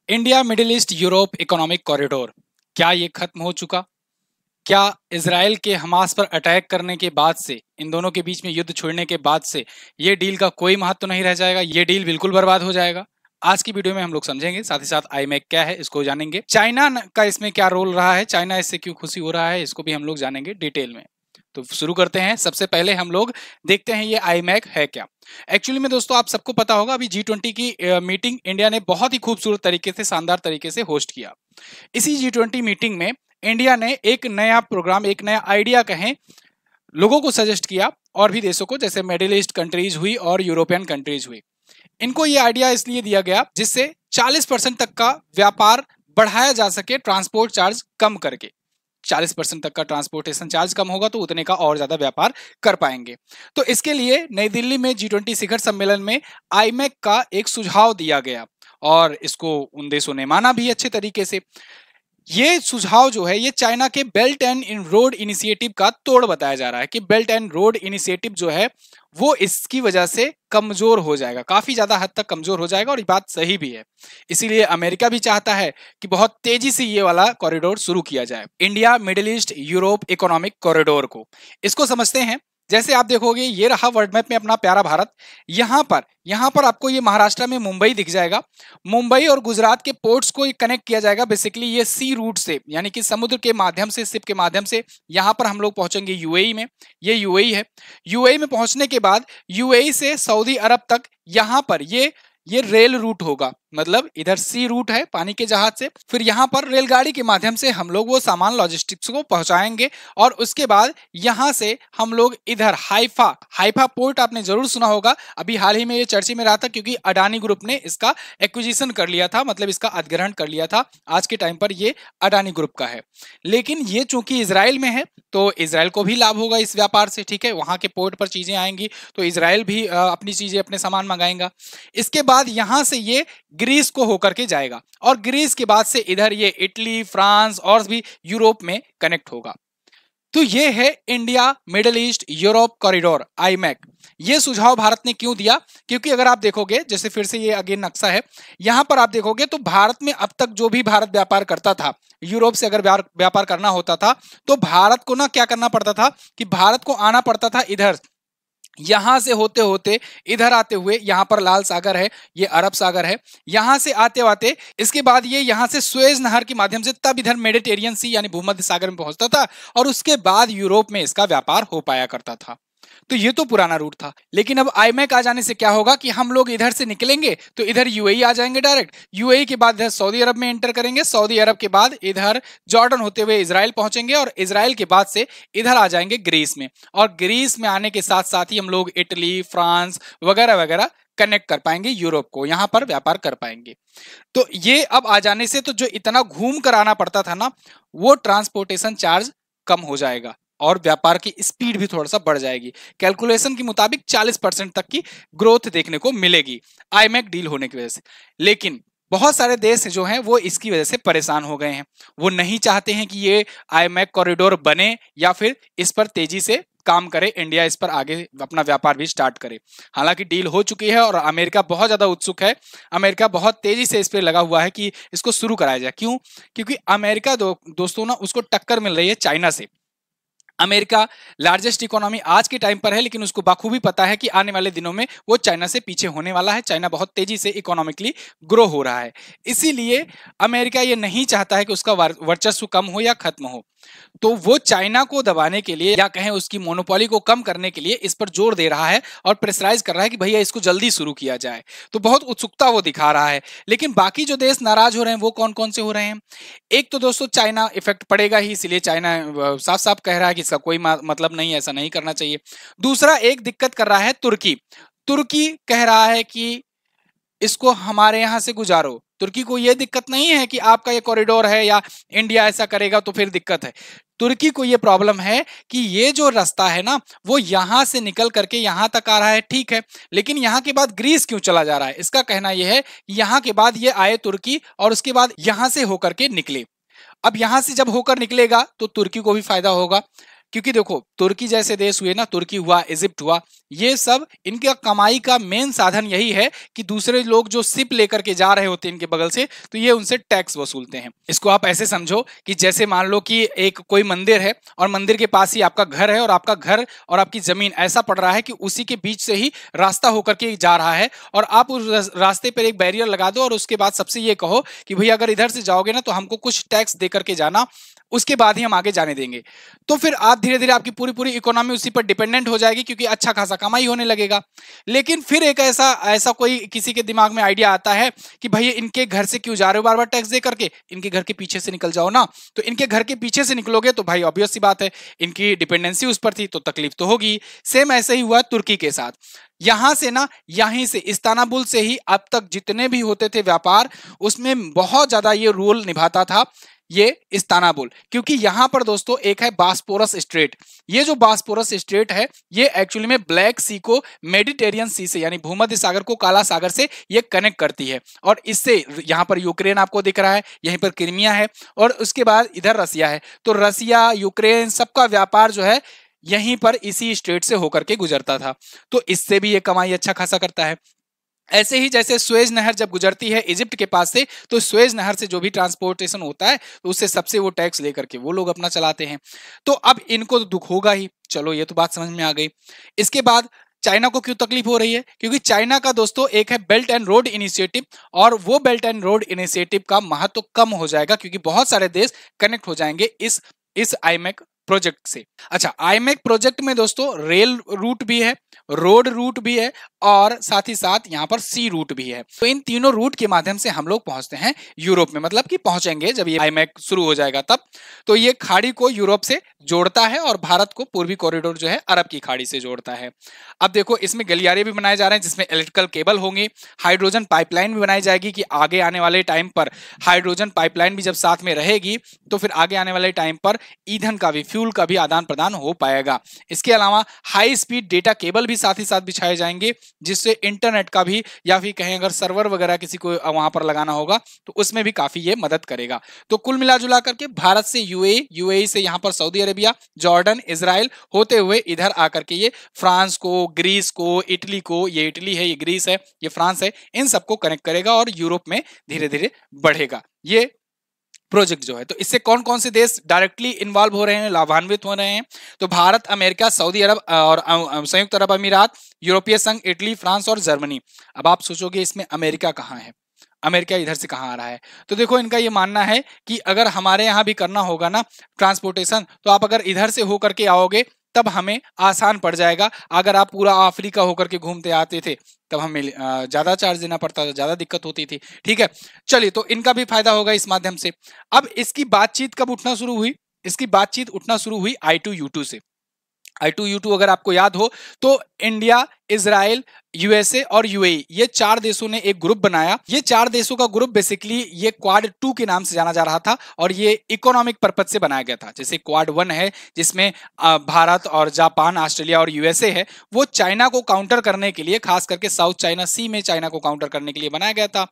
India middle east Europe economic corridor, क्या ये खत्म हो चुका? क्या इसराइल के हमास पर अटैक करने के बाद से, इन दोनों के बीच में युद्ध छोड़ने के बाद से ये डील का कोई महत्व नहीं रह जाएगा? ये डील बिल्कुल बर्बाद हो जाएगा? आज की वीडियो में हम लोग समझेंगे, साथ ही साथ आईमैक क्या है इसको जानेंगे, चाइना का इसमें क्या रोल रहा है, चाइना इससे क्यों खुशी हो रहा है, इसको भी हम लोग जानेंगे डिटेल में। तो शुरू करते हैं। सबसे पहले हम लोग देखते हैं ये आईमैक है क्या। एक्चुअली में दोस्तों आप सबको पता होगा, अभी G20 की मीटिंग इंडिया ने बहुत ही खूबसूरत तरीके से, शानदार तरीके से होस्ट किया। इसी G20 मीटिंग में इंडिया ने एक नया प्रोग्राम, एक नया आइडिया कहें, लोगों को सजेस्ट किया, और भी देशों को, जैसे मिडिल ईस्ट कंट्रीज हुई और यूरोपियन कंट्रीज हुई। इनको ये आइडिया इसलिए दिया गया जिससे 40% तक का व्यापार बढ़ाया जा सके, ट्रांसपोर्ट चार्ज कम करके। 40% तक का ट्रांसपोर्टेशन चार्ज कम होगा तो उतने का और ज्यादा व्यापार कर पाएंगे। तो इसके लिए नई दिल्ली में G20 शिखर सम्मेलन में आईमैक का एक सुझाव दिया गया, और इसको उन देशों ने माना भी अच्छे तरीके से। ये सुझाव जो है, ये चाइना के बेल्ट एंड रोड इनिशिएटिव का तोड़ बताया जा रहा है कि बेल्ट एंड रोड इनिशिएटिव जो है वो इसकी वजह से कमजोर हो जाएगा, काफी ज्यादा हद तक कमजोर हो जाएगा, और ये बात सही भी है। इसीलिए अमेरिका भी चाहता है कि बहुत तेजी से ये वाला कॉरिडोर शुरू किया जाए, India middle east Europe economic corridor को। इसको समझते हैं। जैसे आप देखोगे, ये रहा वर्ल्ड मैप में अपना प्यारा भारत। यहाँ पर आपको ये महाराष्ट्र में मुंबई दिख जाएगा। मुंबई और गुजरात के पोर्ट्स को कनेक्ट किया जाएगा बेसिकली ये सी रूट से, यानी कि समुद्र के माध्यम से, शिप के माध्यम से। यहाँ पर हम लोग पहुंचेंगे यूएई में। ये यूएई है। यूएई में पहुंचने के बाद यूएई से सऊदी अरब तक यहाँ पर ये रेल रूट होगा, मतलब इधर सी रूट है पानी के जहाज से, फिर यहाँ पर रेलगाड़ी के माध्यम से हम लोग वो सामान लॉजिस्टिक्स को पहुंचाएंगे, और उसके बाद यहाँ से हम लोग इधर हाइफा पोर्ट आपने जरूर सुना होगा। अभी हाल ही में ये चर्चा में रहा था क्योंकि अडानी ग्रुप ने इसका एक्विजिशन कर लिया था, मतलब इसका अधिग्रहण कर लिया था। आज के टाइम पर ये अडानी ग्रुप का है, लेकिन ये चूंकि इजराइल में है तो इजराइल को भी लाभ होगा इस व्यापार से। ठीक है, वहां के पोर्ट पर चीजें आएंगी तो इजराइल भी अपनी चीजें, अपने सामान मंगाएगा। इसके बाद यहां से ये ग्रीस को होकर के जाएगा, और ग्रीस के बाद से इधर ये इटली, फ्रांस और भी यूरोप में कनेक्ट होगा। तो ये है India middle east Europe corridor, iMac. ये सुझाव भारत ने क्यों दिया? क्योंकि अगर आप देखोगे, जैसे फिर से ये अगेन नक्शा है, यहां पर आप देखोगे तो भारत में अब तक जो भी भारत व्यापार करता था, यूरोप से अगर व्यापार करना होता था तो भारत को ना क्या करना पड़ता था कि भारत को आना पड़ता था इधर, यहां से होते होते इधर आते हुए, यहां पर लाल सागर है, ये अरब सागर है, यहां से आते आते इसके बाद ये यहां से सुएज नहर के माध्यम से तब इधर मेडिटेरियन सी यानी भूमध्य सागर में पहुंचता था, और उसके बाद यूरोप में इसका व्यापार हो पाया करता था। तो ये तो पुराना रूट था। लेकिन अब आईमैक आ जाने से क्या होगा कि हम लोग इधर से निकलेंगे तो इधर यूएई आ जाएंगे डायरेक्ट, यूएई के बाद इधर सऊदी अरब में एंटर करेंगे, सऊदी अरब के बाद इधर जॉर्डन होते हुए इजराइल पहुंचेंगे, और इजराइल के बाद से इधर आ जाएंगे ग्रीस में, और ग्रीस में आने के साथ साथ ही हम लोग इटली, फ्रांस वगैरह वगैरह कनेक्ट कर पाएंगे यूरोप को, यहां पर व्यापार कर पाएंगे। तो ये अब आ जाने से तो जो इतना घूम कर आना पड़ता था ना, वो ट्रांसपोर्टेशन चार्ज कम हो जाएगा, और व्यापार की स्पीड भी थोड़ा सा बढ़ जाएगी। कैलकुलेशन के मुताबिक 40% तक की ग्रोथ देखने को मिलेगी आईमैक डील होने की वजह से। लेकिन बहुत सारे देश जो हैं वो इसकी वजह से परेशान हो गए हैं, वो नहीं चाहते हैं कि ये आईमैक कॉरिडोर बने, या फिर इस पर तेजी से काम करे, इंडिया इस पर आगे अपना व्यापार भी स्टार्ट करे। हालांकि डील हो चुकी है और अमेरिका बहुत ज्यादा उत्सुक है, अमेरिका बहुत तेजी से इस पर लगा हुआ है कि इसको शुरू कराया जाए। क्यों? क्योंकि अमेरिका दोस्तों ना, उसको टक्कर मिल रही है चाइना से। अमेरिका लार्जेस्ट इकोनॉमी आज के टाइम पर है, लेकिन उसको बखूबी पता है कि आने वाले दिनों में वो चाइना से पीछे होने वाला है। चाइना बहुत तेजी से इकोनॉमिकली ग्रो हो रहा है, इसीलिए अमेरिका ये नहीं चाहता है कि उसका वर्चस्व कम हो या खत्म हो। तो वो चाइना को दबाने के लिए, या कहें उसकी मोनोपोली को कम करने के लिए, इस पर जोर दे रहा है और प्रेशराइज कर रहा है कि भैया इसको जल्दी शुरू किया जाए। तो बहुत उत्सुकता वो दिखा रहा है। लेकिन बाकी जो देश नाराज हो रहे हैं वो कौन कौन से हो रहे हैं? एक तो दोस्तों चाइना इफेक्ट पड़ेगा ही, इसलिए चाइना साफ साफ कह रहा है कि इसका कोई मतलब नहीं, ऐसा नहीं करना चाहिए। दूसरा एक दिक्कत कर रहा है तुर्की। तुर्की कह रहा है कि इसको हमारे यहां से गुजारो। तुर्की को यह दिक्कत नहीं है कि आपका ये कॉरिडोर है या इंडिया ऐसा करेगा तो फिर दिक्कत है। तुर्की को यह प्रॉब्लम है कि ये जो रास्ता है ना, वो यहां से निकल करके यहां तक आ रहा है, ठीक है, लेकिन यहां के बाद ग्रीस क्यों चला जा रहा है? इसका कहना यह है कि यहां के बाद ये आए तुर्की, और उसके बाद यहां से होकर के निकले। अब यहां से जब होकर निकलेगा तो तुर्की को भी फायदा होगा, क्योंकि देखो तुर्की जैसे देश हुए ना, तुर्की हुआ, इजिप्ट हुआ, ये सब इनका कमाई का मेन साधन यही है कि दूसरे लोग जो शिप लेकर के जा रहे होते हैं इनके बगल से, तो ये उनसे टैक्स वसूलते हैं। इसको आप ऐसे समझो कि जैसे मान लो कि एक कोई मंदिर है और मंदिर के पास ही आपका घर है, और आपका घर और आपकी जमीन ऐसा पड़ रहा है कि उसी के बीच से ही रास्ता होकर के जा रहा है, और आप उस रास्ते पर एक बैरियर लगा दो और उसके बाद सबसे ये कहो कि भैया अगर इधर से जाओगे ना तो हमको कुछ टैक्स दे करके जाना, उसके बाद ही हम आगे जाने देंगे। तो फिर आप धीरे धीरे आपकी पूरी पूरी इकोनॉमी उसी पर डिपेंडेंट हो जाएगी, क्योंकि अच्छा खासा कमाई होने लगेगा। लेकिन फिर एक ऐसा ऐसा कोई किसी के दिमाग में आइडिया आता है कि भैया इनके घर से क्यों जा रहे हो बार बार टैक्स दे करके, इनके घर के पीछे से निकल जाओ ना। तो इनके घर के पीछे से निकलोगे तो भाई ऑब्वियस सी बात है, इनकी डिपेंडेंसी उस पर थी तो तकलीफ तो होगी। सेम ऐसे ही हुआ तुर्की के साथ। यहां से ना, यहीं से इस्तांबुल से ही अब तक जितने भी होते थे व्यापार, उसमें बहुत ज्यादा ये रोल निभाता था ये इस्तांबुल, क्योंकि यहां पर दोस्तों एक है बास्पोरस स्ट्रेट। ये जो बास्पोरस स्ट्रेट है ये एक्चुअली में ब्लैक सी को मेडिटेरियन सी से, यानी भूमध्य सागर को काला सागर से ये कनेक्ट करती है। और इससे यहां पर यूक्रेन आपको दिख रहा है, यहीं पर क्रीमिया है, और उसके बाद इधर रसिया है। तो रसिया, यूक्रेन, सबका व्यापार जो है यहीं पर इसी स्ट्रेट से होकर के गुजरता था। तो इससे भी ये कमाई अच्छा खासा करता है। ऐसे ही जैसे स्वेज नहर जब गुजरती है इजिप्ट के पास से, तो स्वेज नहर से जो भी ट्रांसपोर्टेशन होता है तो उससे सबसे वो टैक्स लेकर के वो लोग अपना चलाते हैं। तो अब इनको तो दुख होगा ही, चलो ये तो बात समझ में आ गई। इसके बाद चाइना को क्यों तकलीफ हो रही है? क्योंकि चाइना का दोस्तों एक है बेल्ट एंड रोड इनिशिएटिव, और वो बेल्ट एंड रोड इनिशिएटिव का महत्व कम हो जाएगा, क्योंकि बहुत सारे देश कनेक्ट हो जाएंगे इस आईमेक प्रोजेक्ट से। अच्छा, आईमेक प्रोजेक्ट में दोस्तों रेल रूट भी है, रोड रूट भी है, और साथ ही साथ यहाँ पर सी रूट भी है। तो इन तीनों रूट के माध्यम से हम लोग पहुंचते हैं यूरोप में, मतलब कि पहुंचेंगे जब ये आईमेक शुरू हो जाएगा तब। तो ये खाड़ी को यूरोप से जोड़ता है और भारत को पूर्वी कॉरिडोर जो है अरब की खाड़ी से जोड़ता है। अब देखो इसमें गलियारे भी बनाए जा रहे हैं जिसमें इलेक्ट्रिकल केबल होंगे, हाइड्रोजन पाइपलाइन भी बनाई जाएगी कि आगे आने वाले टाइम पर हाइड्रोजन पाइपलाइन भी जब साथ में रहेगी तो फिर आगे आने वाले टाइम पर ईंधन का भी, फ्यूल का भी आदान प्रदान हो पाएगा। इसके अलावा हाई स्पीड डेटा केबल भी साथ ही साथ बिछाए जाएंगे, जिससे इंटरनेट का भी, या फिर कहें अगर सर्वर वगैरह किसी को वहां पर लगाना होगा तो उसमें भी काफी ये मदद करेगा। तो कुल मिलाजुला करके भारत से यूएई से यहाँ पर सऊदी अरेबिया, जॉर्डन, इजराइल होते हुए इधर आकर के ये फ्रांस को, ग्रीस को, इटली को, ये इटली है, ये ग्रीस है, ये फ्रांस है, इन सबको कनेक्ट करेगा और यूरोप में धीरे धीरे बढ़ेगा ये प्रोजेक्ट जो है। तो इससे कौन कौन से देश डायरेक्टली इन्वॉल्व हो रहे हैं, लाभान्वित हो रहे हैं? तो भारत, अमेरिका, सऊदी अरब और संयुक्त अरब अमीरात, यूरोपीय संघ, इटली, फ्रांस और जर्मनी। अब आप सोचोगे इसमें अमेरिका कहाँ है, अमेरिका इधर से कहाँ आ रहा है? तो देखो इनका ये मानना है कि अगर हमारे यहाँ भी करना होगा ना ट्रांसपोर्टेशन, तो आप अगर इधर से होकर के आओगे तब हमें आसान पड़ जाएगा। अगर आप पूरा अफ्रीका होकर के घूमते आते थे तब हमें ज्यादा चार्ज देना पड़ता था, ज्यादा दिक्कत होती थी। ठीक है, चलिए, तो इनका भी फायदा होगा इस माध्यम से। अब इसकी बातचीत कब उठना शुरू हुई? इसकी बातचीत उठना शुरू हुई I2U2 से। I2U2 अगर आपको याद हो तो इंडिया, इजराइल, यूएसए और यूएई, ये चार देशों ने एक ग्रुप बनाया। ये चार देशों का ग्रुप बेसिकली ये क्वाड 2 के नाम से जाना जा रहा था, और ये इकोनॉमिक पर्पज से बनाया गया था। जैसे क्वाड 1 है जिसमें भारत और जापान, ऑस्ट्रेलिया और यूएसए है, वो चाइना को काउंटर करने के लिए, खास करके साउथ चाइना सी में चाइना को काउंटर करने के लिए बनाया गया था।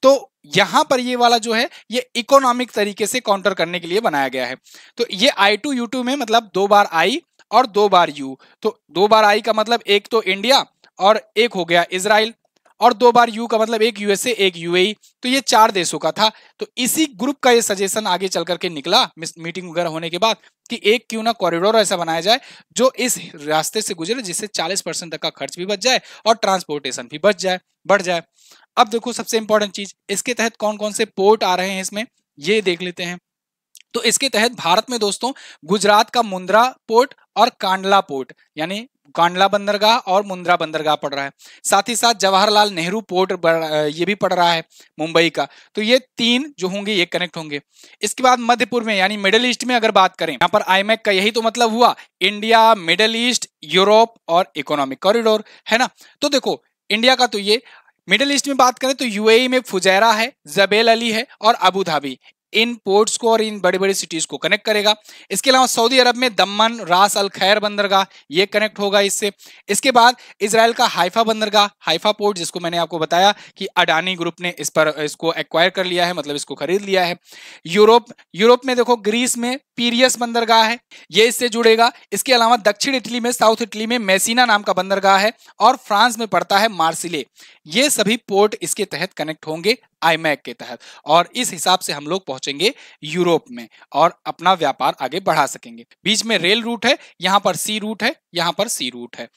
तो यहां पर ये वाला जो है ये इकोनॉमिक तरीके से काउंटर करने के लिए बनाया गया है। तो ये I2U2 में मतलब 2 बार आई और 2 बार यू, तो 2 बार आई का मतलब एक तो इंडिया और एक हो गया इजराइल, और 2 बार यू का मतलब एक यूएसए, एक यूएई। तो ये 4 देशों का था। तो इसी ग्रुप का ये सजेशन आगे चल करके निकला मीटिंग वगैरह होने के बाद कि एक क्यों ना कॉरिडोर ऐसा बनाया जाए जो इस रास्ते से गुजरे, जिससे 40% तक का खर्च भी बच जाए और ट्रांसपोर्टेशन भी बच जाए, बढ़ जाए। अब देखो सबसे इंपॉर्टेंट चीज, इसके तहत कौन कौन से पोर्ट आ रहे हैं इसमें, ये देख लेते हैं। तो इसके तहत भारत में दोस्तों गुजरात का मुंद्रा पोर्ट और कांडला पोर्ट, यानी कांडला बंदरगाह और मुंद्रा बंदरगाह पड़ रहा है। साथ ही साथ जवाहरलाल नेहरू पोर्ट ये भी पड़ रहा है मुंबई का। तो ये 3 जो होंगे ये कनेक्ट होंगे। इसके बाद मध्यपूर्व में यानी मिडिल ईस्ट में अगर बात करें, यहाँ पर आईमेक का यही तो मतलब हुआ, इंडिया, मिडिल ईस्ट, यूरोप और इकोनॉमिक कॉरिडोर, है ना। तो देखो इंडिया का तो ये, मिडिल ईस्ट में बात करें तो यूएई में फुजैरा है, जबेल अली है और अबू धाबी, इन पोर्ट्स को और इन बड़ी बड़ी सिटीज को कनेक्ट करेगा। इसके अलावा सऊदी अरब में दम्मन, रास अल खैर बंदरगाह ये कनेक्ट होगा इससे। इसके बाद इजराइल का हाइफा बंदरगाह, हाइफा पोर्ट, जिसको मैंने आपको बताया कि अडानी ग्रुप ने इसको एक्वायर कर लिया है, मतलब इसको खरीद लिया है। यूरोप में देखो ग्रीस में पीरियस बंदरगाह है, ये इससे जुड़ेगा। इसके अलावा दक्षिण इटली में, साउथ इटली में मेसिना नाम का बंदरगाह है, और फ्रांस में पड़ता है मार्सिले। ये सभी पोर्ट इसके तहत कनेक्ट होंगे आईमैक के तहत, और इस हिसाब से हम लोग पहुंचेंगे यूरोप में और अपना व्यापार आगे बढ़ा सकेंगे। बीच में रेल रूट है, यहां पर सी रूट है, यहां पर सी रूट है।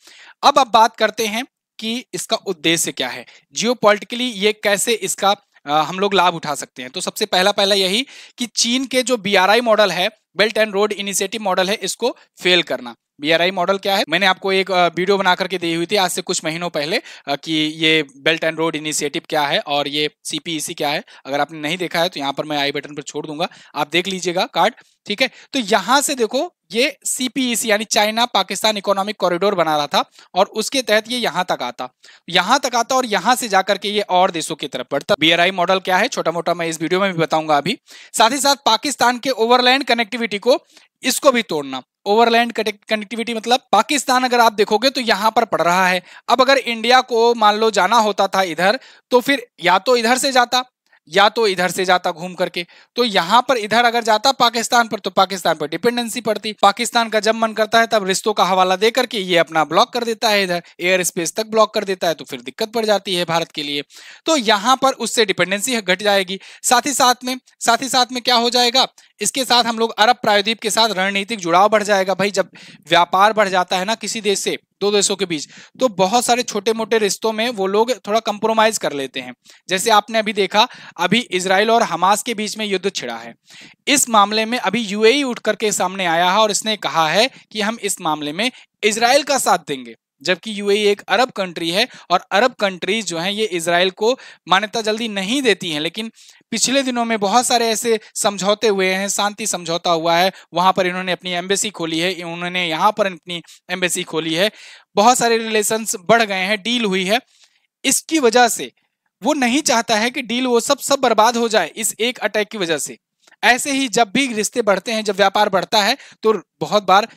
अब बात करते हैं कि इसका उद्देश्य क्या है, जियोपॉलिटिकली ये कैसे इसका हम लोग लाभ उठा सकते हैं। तो सबसे पहला यही कि चीन के जो बीआरआई मॉडल है, belt and road initiative model है, इसको फेल करना। बीआरआई मॉडल क्या है, मैंने आपको एक वीडियो बना करके दी हुई थी आज से कुछ महीनों पहले कि ये बेल्ट एंड रोड इनिशिएटिव क्या है और ये सीपीईसी क्या है। अगर आपने नहीं देखा है तो यहाँ पर मैं आई बटन पर छोड़ दूंगा, आप देख लीजिएगा कार्ड, ठीक है। तो यहां से देखो ये सीपीईसी यानी चाइना पाकिस्तान इकोनॉमिक कॉरिडोर बना रहा था, और उसके तहत ये यहां तक आता और यहां से जाकर के ये और देशों की तरफ बढ़ता। बीआरआई मॉडल क्या है छोटा मोटा मैं इस वीडियो में भी बताऊंगा अभी। साथ ही साथ पाकिस्तान के ओवरलैंड कनेक्टिविटी को, इसको भी तोड़ना। ओवरलैंड कनेक्टिविटी मतलब पाकिस्तान अगर आप देखोगे तो यहां पर पड़ रहा है। अब अगर इंडिया को मान लो जाना होता था इधर, तो फिर या तो इधर से जाता या तो इधर से जाता घूम करके। तो यहां पर इधर अगर जाता पाकिस्तान पर, तो पाकिस्तान पर डिपेंडेंसी पड़ती। पाकिस्तान का जब मन करता है तब रिश्तों का हवाला दे करके ये अपना ब्लॉक कर देता है, इधर एयर स्पेस तक ब्लॉक कर देता है, तो फिर दिक्कत पड़ जाती है भारत के लिए। तो यहां पर उससे डिपेंडेंसी घट जाएगी। साथ ही साथ में क्या हो जाएगा, इसके साथ हम लोग अरब प्रायद्वीप के साथ रणनीतिक जुड़ाव बढ़ जाएगा। भाई जब व्यापार बढ़ जाता है ना किसी देश से, दो देशों के बीच, तो बहुत सारे छोटे मोटे रिश्तों में वो लोग थोड़ा कंप्रोमाइज कर लेते हैं। जैसे आपने अभी देखा, अभी इजराइल और हमास के बीच में युद्ध छिड़ा है। इस मामले में अभी यूएई उठ करके सामने आया है और इसने कहा है कि हम इस मामले में इजराइल का साथ देंगे, जबकि यूएई एक अरब कंट्री है और अरब कंट्रीज जो हैं ये इजराइल को मान्यता जल्दी नहीं देती हैं। लेकिन पिछले दिनों में बहुत सारे ऐसे समझौते हुए हैं, शांति समझौता हुआ है, वहां पर इन्होंने अपनी एम्बेसी खोली है, उन्होंने यहाँ पर अपनी एम्बेसी खोली है, बहुत सारे रिलेशंस बढ़ गए हैं, डील हुई है। इसकी वजह से वो नहीं चाहता है कि डील वो सब बर्बाद हो जाए इस एक अटैक की वजह से। ऐसे ही जब भी रिश्ते बढ़ते हैं, जब व्यापार बढ़ता है, तो बहुत बार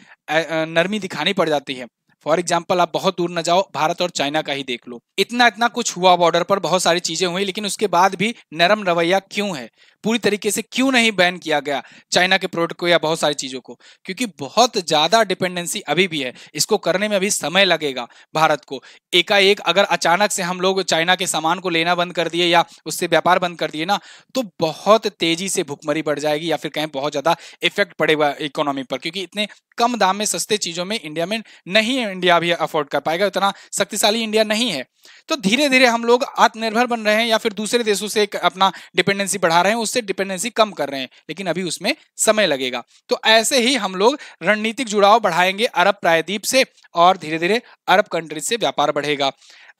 नरमी दिखानी पड़ जाती है। फॉर एग्जाम्पल आप बहुत दूर न जाओ, भारत और चाइना का ही देख लो। इतना कुछ हुआ बॉर्डर पर, बहुत सारी चीजें हुई, लेकिन उसके बाद भी नरम रवैया क्यों है, पूरी तरीके से क्यों नहीं बैन किया गया चाइना के प्रोडक्ट को या बहुत सारी चीजों को? क्योंकि बहुत ज्यादा डिपेंडेंसी अभी भी है, इसको करने में अभी समय लगेगा भारत को। एकाएक अगर अचानक से हम लोग चाइना के सामान को लेना बंद कर दिए या उससे व्यापार बंद कर दिए ना, तो बहुत तेजी से भुखमरी बढ़ जाएगी, या फिर कहीं बहुत ज्यादा इफेक्ट पड़ेगा इकोनॉमी पर। क्योंकि इतने कम दाम में सस्ते चीजों में इंडिया में नहीं है, इंडिया भी अफोर्ड कर पाएगा, इतना शक्तिशाली इंडिया नहीं है। तो धीरे धीरे हम लोग आत्मनिर्भर बन रहे हैं या फिर दूसरे देशों से अपना डिपेंडेंसी बढ़ा रहे हैं, उससे डिपेंडेंसी कम कर रहे हैं, लेकिन अभी उसमें समय लगेगा। तो ऐसे ही हम लोग रणनीतिक जुड़ाव बढ़ाएंगे अरब प्रायद्वीप से, और धीरे धीरे अरब कंट्रीज से व्यापार बढ़ेगा।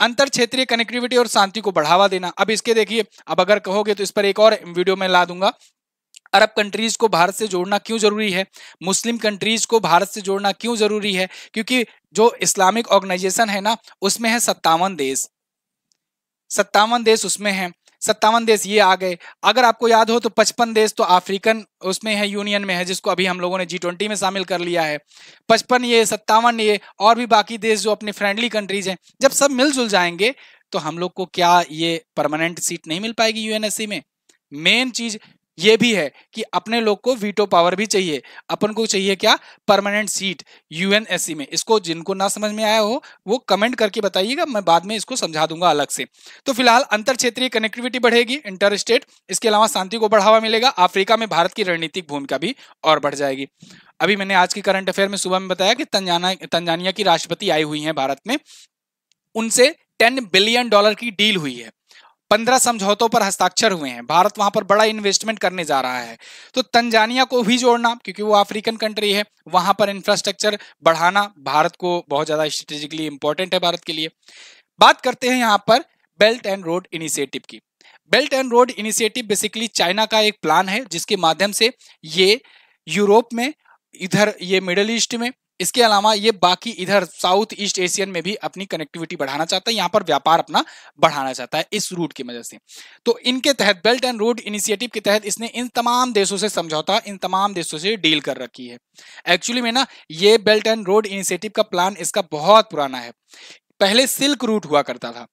अंतर क्षेत्रीय कनेक्टिविटी और शांति को बढ़ावा देना। अब इसके देखिए, अब अगर कहोगे तो इस पर एक और वीडियो में ला दूंगा। अरब कंट्रीज को भारत से जोड़ना क्यों जरूरी है, मुस्लिम कंट्रीज को भारत से जोड़ना क्यों जरूरी है? क्योंकि जो इस्लामिक ऑर्गेनाइजेशन है ना, उसमें है 57 देश, 57 देश उसमें हैं। 57 देश ये आ गए। अगर आपको याद हो तो 55 देश तो अफ्रीकन उसमें है, यूनियन में है, जिसको अभी हम लोगों ने G20 में शामिल कर लिया है। 55 ये, 57 ये, और भी बाकी देश जो अपने फ्रेंडली कंट्रीज हैं, जब सब मिलजुल जाएंगे तो हम लोग को क्या ये परमानेंट सीट नहीं मिल पाएगी यूएनएससी में? मेन चीज ये भी है कि अपने लोग को वीटो पावर भी चाहिए, अपन को चाहिए क्या? परमानेंट सीट यूएनएससी में। इसको जिनको ना समझ में आया हो वो कमेंट करके बताइएगा, मैं बाद में इसको समझा दूंगा अलग से। तो फिलहाल अंतर क्षेत्रीय कनेक्टिविटी बढ़ेगी, इंटर स्टेट। इसके अलावा शांति को बढ़ावा मिलेगा, अफ्रीका में भारत की रणनीतिक भूमिका भी और बढ़ जाएगी। अभी मैंने आज की करंट अफेयर में सुबह में बताया कि तंजानिया की राष्ट्रपति आई हुई है भारत में, उनसे $10 बिलियन की डील हुई है, 15 समझौतों पर हस्ताक्षर हुए हैं। भारत वहां पर बड़ा इन्वेस्टमेंट करने जा रहा है। तो तंजानिया को भी जोड़ना, क्योंकि वो अफ्रीकन कंट्री है, वहां पर इंफ्रास्ट्रक्चर बढ़ाना भारत को बहुत ज्यादा स्ट्रेटेजिकली इंपॉर्टेंट है भारत के लिए। बात करते हैं यहाँ पर बेल्ट एंड रोड इनिशिएटिव की। Belt and road initiative basically China का एक प्लान है, जिसके माध्यम से ये यूरोप में, इधर ये मिडिल ईस्ट में इसके अलावा ये बाकी इधर साउथ ईस्ट एशियन में भी अपनी कनेक्टिविटी बढ़ाना चाहता है, यहाँ पर व्यापार अपना बढ़ाना चाहता है इस रूट की वजह से। तो इनके तहत बेल्ट एंड रोड इनिशिएटिव के तहत इसने इन तमाम देशों से समझौता, इन तमाम देशों से डील कर रखी है। एक्चुअली में ना ये बेल्ट एंड रोड इनिशिएटिव का प्लान इसका बहुत पुराना है। पहले सिल्क रूट हुआ करता था।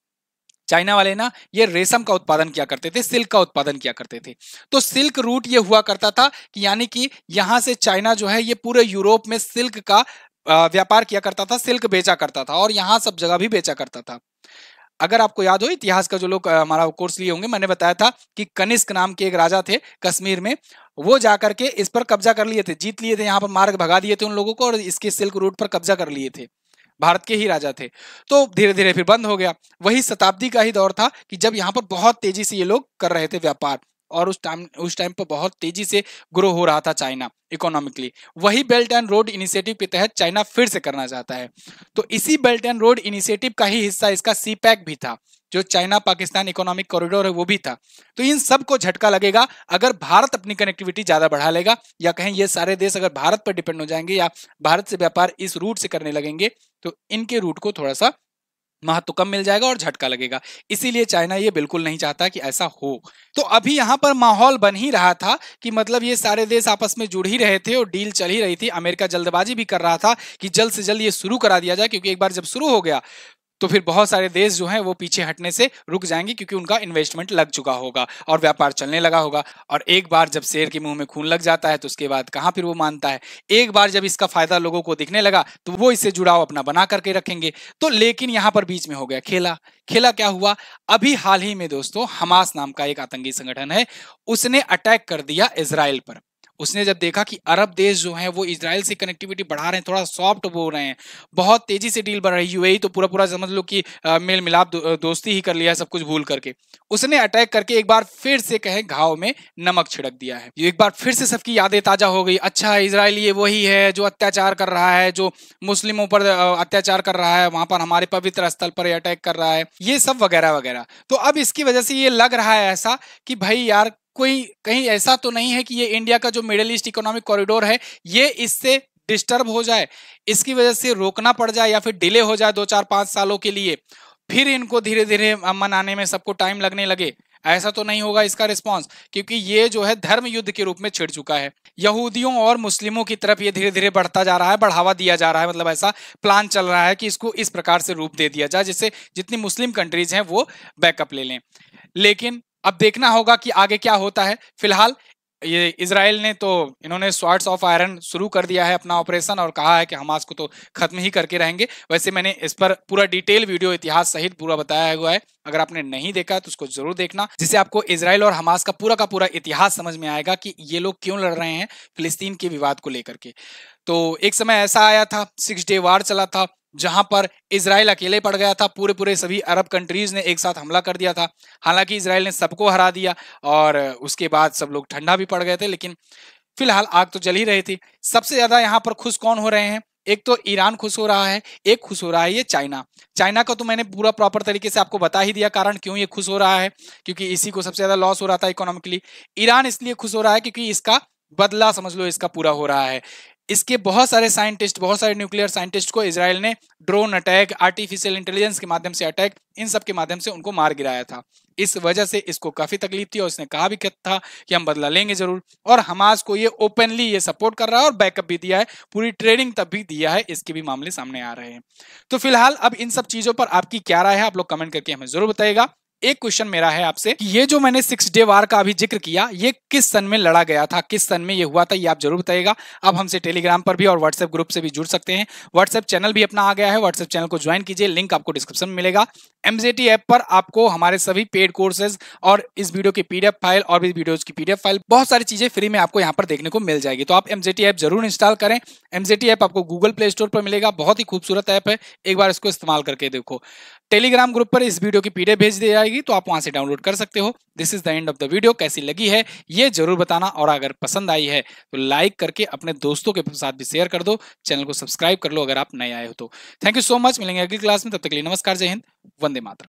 चाइना वाले ना ये रेशम का उत्पादन किया करते थे, सिल्क का उत्पादन किया करते थे। तो सिल्क रूट ये हुआ करता था कि यानी कि यहां से चाइना जो है ये पूरे यूरोप में सिल्क का व्यापार किया करता था, सिल्क बेचा करता था और यहाँ सब जगह भी बेचा करता था। अगर आपको याद हो इतिहास का जो लोग हमारा कोर्स लिए होंगे, मैंने बताया था कि कनिष्क नाम के एक राजा थे कश्मीर में, वो जाकर के इस पर कब्जा कर लिए थे, जीत लिए थे, यहाँ पर मार्ग भगा दिए थे उन लोगों को और इसके सिल्क रूट पर कब्जा कर लिए थे। भारत के ही राजा थे। तो धीरे धीरे फिर बंद हो गया। वही शताब्दी का ही दौर था कि जब यहाँ पर बहुत तेजी से ये लोग कर रहे थे व्यापार और उस टाइम पर बहुत तेजी से ग्रो हो रहा था चाइना इकोनॉमिकली। वही बेल्ट एंड रोड इनिशिएटिव के तहत चाइना फिर से करना चाहता है। तो इसी बेल्ट एंड रोड इनिशिएटिव का ही हिस्सा इसका सीपैक भी था, जो चाइना पाकिस्तान इकोनॉमिक कॉरिडोर है वो भी था। तो इन सबको झटका लगेगा अगर भारत अपनी कनेक्टिविटी ज्यादा बढ़ा लेगा, या कहें ये सारे देश अगर भारत पर डिपेंड हो जाएंगे या भारत से व्यापार इस रूट से करने लगेंगे, तो इनके रूट को थोड़ा सा महत्व कम मिल जाएगा और झटका लगेगा। इसीलिए चाइना ये बिल्कुल नहीं चाहता कि ऐसा हो। तो अभी यहाँ पर माहौल बन ही रहा था कि मतलब ये सारे देश आपस में जुड़ ही रहे थे और डील चल ही रही थी। अमेरिका जल्दबाजी भी कर रहा था कि जल्द से जल्द ये शुरू करा दिया जाए, क्योंकि एक बार जब शुरू हो गया तो फिर बहुत सारे देश जो हैं वो पीछे हटने से रुक जाएंगे, क्योंकि उनका इन्वेस्टमेंट लग चुका होगा और व्यापार चलने लगा होगा। और एक बार जब शेर के मुंह में खून लग जाता है तो उसके बाद कहाँ फिर वो मानता है। एक बार जब इसका फायदा लोगों को दिखने लगा तो वो इससे जुड़ाव अपना बना करके रखेंगे। तो लेकिन यहाँ पर बीच में हो गया खेला। खेला क्या हुआ, अभी हाल ही में दोस्तों हमास नाम का एक आतंकी संगठन है, उसने अटैक कर दिया इजराइल पर। उसने जब देखा कि अरब देश जो हैं वो इजराइल से कनेक्टिविटी बढ़ा रहे हैं, थोड़ा सॉफ्ट हो रहे हैं, बहुत तेजी से डील बढ़ रही है, यूएई तो पूरा पूरा समझ लो कि मेल मिलाप दोस्ती ही कर लिया है सब कुछ भूल करके, उसने अटैक करके एक बार फिर से कहे घाव में नमक छिड़क दिया है। एक बार फिर से सबकी यादें ताजा हो गई। अच्छा, इजराइल ये वही है जो अत्याचार कर रहा है, जो मुस्लिमों पर अत्याचार कर रहा है, वहां पर हमारे पवित्र स्थल पर अटैक कर रहा है, ये सब वगैरह वगैरह। तो अब इसकी वजह से ये लग रहा है ऐसा कि भाई यार कोई कहीं ऐसा तो नहीं है कि ये इंडिया का जो मिडिल ईस्ट इकोनॉमिक कॉरिडोर है ये इससे डिस्टर्ब हो जाए, इसकी वजह से रोकना पड़ जाए या फिर डिले हो जाए 2-4-5 सालों के लिए, फिर इनको धीरे धीरे मनाने में सबको टाइम लगने लगे। ऐसा तो नहीं होगा इसका रिस्पॉन्स, क्योंकि ये जो है धर्म युद्ध के रूप में छिड़ चुका है। यहूदियों और मुस्लिमों की तरफ ये धीरे धीरे बढ़ता जा रहा है, बढ़ावा दिया जा रहा है। मतलब ऐसा प्लान चल रहा है कि इसको इस प्रकार से रूप दे दिया जाए जिससे जितनी मुस्लिम कंट्रीज हैं वो बैकअप ले लें। लेकिन अब देखना होगा कि आगे क्या होता है। फिलहाल ये इजराइल ने तो इन्होंने स्वॉर्ड्स ऑफ आयरन शुरू कर दिया है अपना ऑपरेशन और कहा है कि हमास को तो खत्म ही करके रहेंगे। वैसे मैंने इस पर पूरा डिटेल वीडियो इतिहास सहित पूरा बताया हुआ है, अगर आपने नहीं देखा तो उसको जरूर देखना, जिससे आपको इजराइल और हमास का पूरा इतिहास समझ में आएगा कि ये लोग क्यों लड़ रहे हैं फिलिस्तीन के विवाद को लेकर के। तो एक समय ऐसा आया था, 6 डे वार चला था, जहां पर इजराइल अकेले पड़ गया था, पूरे सभी अरब कंट्रीज ने एक साथ हमला कर दिया था। हालांकि इजराइल ने सबको हरा दिया और उसके बाद सब लोग ठंडा भी पड़ गए थे, लेकिन फिलहाल आग तो जल ही रही थी। सबसे ज्यादा यहाँ पर खुश कौन हो रहे हैं, एक तो ईरान खुश हो रहा है, एक खुश हो रहा है ये चाइना। चाइना का तो मैंने पूरा प्रॉपर तरीके से आपको बता ही दिया कारण क्यों ये खुश हो रहा है, क्योंकि इसी को सबसे ज्यादा लॉस हो रहा था इकोनॉमिकली। ईरान इसलिए खुश हो रहा है क्योंकि इसका बदला समझ लो इसका पूरा हो रहा है। इसके बहुत सारे साइंटिस्ट, बहुत सारे न्यूक्लियर साइंटिस्ट को इजराइल ने ड्रोन अटैक, आर्टिफिशियल इंटेलिजेंस के माध्यम से अटैक, इन सब के माध्यम से उनको मार गिराया था। इस वजह से इसको काफी तकलीफ थी और इसने कहा भी था कि हम बदला लेंगे जरूर। और हमास को ये ओपनली ये सपोर्ट कर रहा है और बैकअप भी दिया है, पूरी ट्रेनिंग तब भी दिया है, इसके भी मामले सामने आ रहे हैं। तो फिलहाल अब इन सब चीजों पर आपकी क्या राय है, आप लोग कमेंट करके हमें जरूर बताइएगा। एक क्वेश्चन मेरा है आपसे कि ये जो मैंने 6 डे वार का अभी जिक्र किया, ये किस सन में लड़ा गया था, किस सन में ये हुआ था, ये आप जरूर बताइएगा। अब हमसे टेलीग्राम पर भी और व्हाट्सएप ग्रुप से भी जुड़ सकते हैं। व्हाट्सएप चैनल भी अपना आ गया है, व्हाट्सएप चैनल को ज्वाइन कीजिए, लिंक आपको डिस्क्रिप्शन में मिलेगा। एमजेटी ऐप पर आपको हमारे सभी पेड कोर्सेज और इस वीडियो की पीडीएफ फाइल और भी वीडियोज की पीडीएफ फाइल, बहुत सारी चीजें फ्री में आपको यहाँ पर देखने को मिल जाएगी। तो आप एमजेटी ऐप जरूर इंस्टॉल करें। एमजेटी ऐप आपको गूगल प्ले स्टोर पर मिलेगा, बहुत ही खूबसूरत ऐप है, एक बार इसको इस्तेमाल करके देखो। टेलीग्राम ग्रुप पर इस वीडियो की पीडीएफ भेज दी जाएगी, तो आप वहां से डाउनलोड कर सकते हो। This is the end of the video. कैसी लगी है ये जरूर बताना, और अगर पसंद आई है तो लाइक करके अपने दोस्तों के साथ भी शेयर कर दो। चैनल को सब्सक्राइब कर लो अगर आप नए आए हो तो। थैंक यू सो मच, मिलेंगे अगली क्लास में, तब तक के लिए नमस्कार, जय हिंद, वंदे मातरम।